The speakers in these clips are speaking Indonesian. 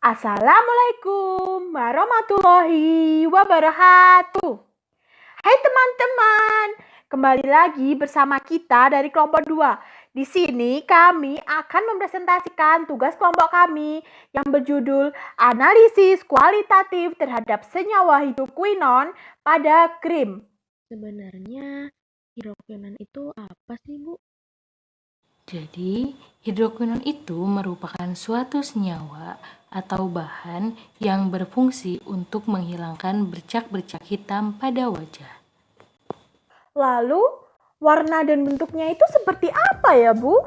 Assalamualaikum warahmatullahi wabarakatuh. Hai teman-teman, kembali lagi bersama kita dari kelompok 2. Di sini kami akan mempresentasikan tugas kelompok kami yang berjudul Analisis Kualitatif Terhadap Senyawa Hidrokuinon pada krim. Sebenarnya hidrokuinon itu apa sih, Bu? Jadi, hidrokuinon itu merupakan suatu senyawa atau bahan yang berfungsi untuk menghilangkan bercak-bercak hitam pada wajah. Lalu, warna dan bentuknya itu seperti apa ya, Bu?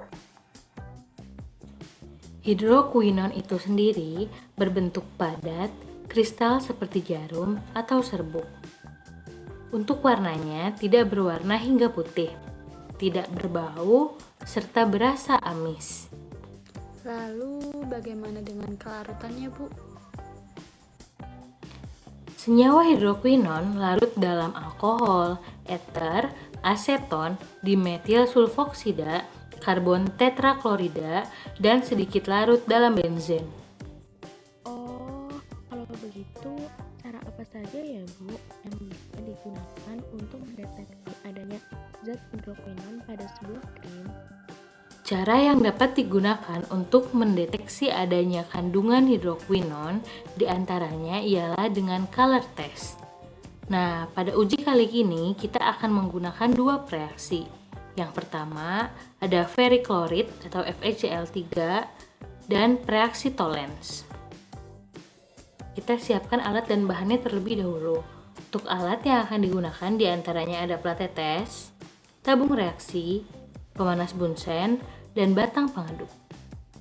Hidrokuinon itu sendiri berbentuk padat, kristal seperti jarum atau serbuk. Untuk warnanya tidak berwarna hingga putih, tidak berbau, serta berasa amis. Lalu bagaimana dengan kelarutannya, Bu? Senyawa hidrokuinon larut dalam alkohol, eter, aseton, dimetil sulfoksida, karbon tetraklorida, dan sedikit larut dalam benzen. Oh, kalau begitu, cara apa saja ya, Bu, yang bisa digunakan untuk mendeteksi adanya zat hidrokuinon pada sebuah krim? Cara yang dapat digunakan untuk mendeteksi adanya kandungan hidrokuinon diantaranya ialah dengan color test. Nah, pada uji kali ini kita akan menggunakan dua reaksi. Yang pertama ada ferrichloride atau FeCl3 dan reaksi Tollens. Kita siapkan alat dan bahannya terlebih dahulu. Untuk alat yang akan digunakan diantaranya ada platetes, tabung reaksi, pemanas Bunsen, dan batang pengaduk.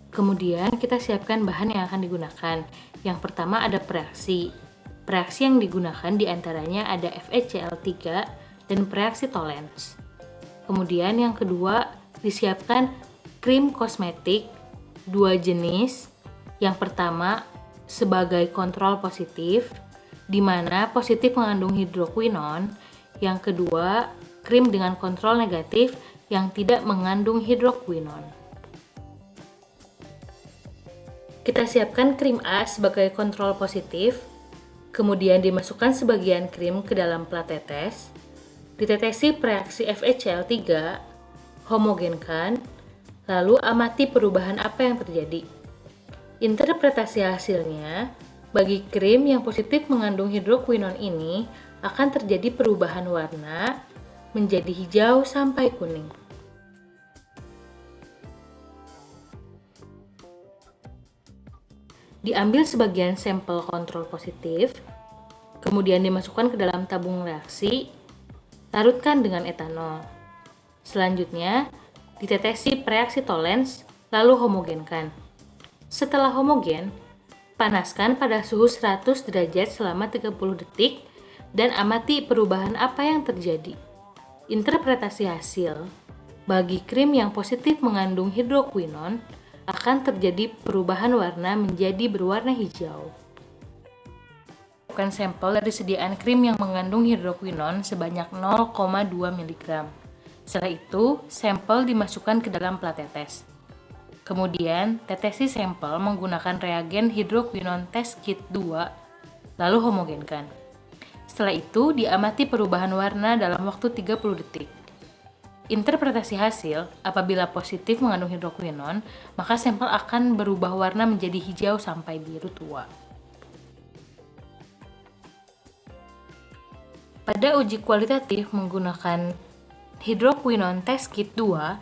Kemudian kita siapkan bahan yang akan digunakan. Yang pertama ada preaksi. Preaksi yang digunakan diantaranya ada FeCl3 dan preaksi Tollens. Kemudian yang kedua disiapkan krim kosmetik dua jenis. Yang pertama sebagai kontrol positif, di mana positif mengandung hidrokuinon. Yang kedua krim dengan kontrol negatif yang tidak mengandung hidrokuinon. Kita siapkan krim A sebagai kontrol positif, kemudian dimasukkan sebagian krim ke dalam platetes, ditetesi reaksi FeCl3, homogenkan, lalu amati perubahan apa yang terjadi. Interpretasi hasilnya, bagi krim yang positif mengandung hidrokuinon ini akan terjadi perubahan warna menjadi hijau sampai kuning. Diambil sebagian sampel kontrol positif, kemudian dimasukkan ke dalam tabung reaksi, larutkan dengan etanol. Selanjutnya, ditetesi reaksi Tollens, lalu homogenkan. Setelah homogen, panaskan pada suhu 100 derajat selama 30 detik dan amati perubahan apa yang terjadi. Interpretasi hasil, bagi krim yang positif mengandung hidrokuinon akan terjadi perubahan warna menjadi berwarna hijau. Bukan sampel dari sediaan krim yang mengandung hidrokuinon sebanyak 0,2 mg. Setelah itu, sampel dimasukkan ke dalam platetes. Kemudian, tetesi sampel menggunakan reagen hidrokuinon test kit 2, lalu homogenkan. Setelah itu, diamati perubahan warna dalam waktu 30 detik. Interpretasi hasil, apabila positif mengandung hidrokuinon, maka sampel akan berubah warna menjadi hijau sampai biru tua. Pada uji kualitatif menggunakan hidrokuinon test kit 2,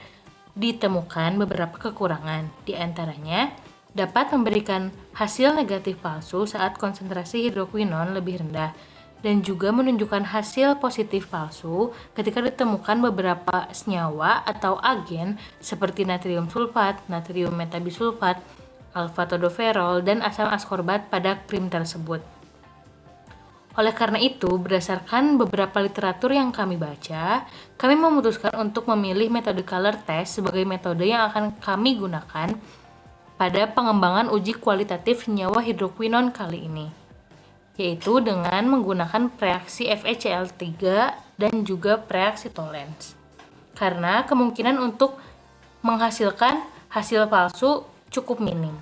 ditemukan beberapa kekurangan, di antaranya dapat memberikan hasil negatif palsu saat konsentrasi hidrokuinon lebih rendah, dan juga menunjukkan hasil positif palsu ketika ditemukan beberapa senyawa atau agen seperti natrium sulfat, natrium metabisulfat, alfa-todoferol, dan asam askorbat pada krim tersebut. Oleh karena itu, berdasarkan beberapa literatur yang kami baca, kami memutuskan untuk memilih metode color test sebagai metode yang akan kami gunakan pada pengembangan uji kualitatif senyawa hidrokuinon kali ini, yaitu dengan menggunakan reaksi FeCl3 dan juga reaksi Tollens. Karena kemungkinan untuk menghasilkan hasil palsu cukup minim.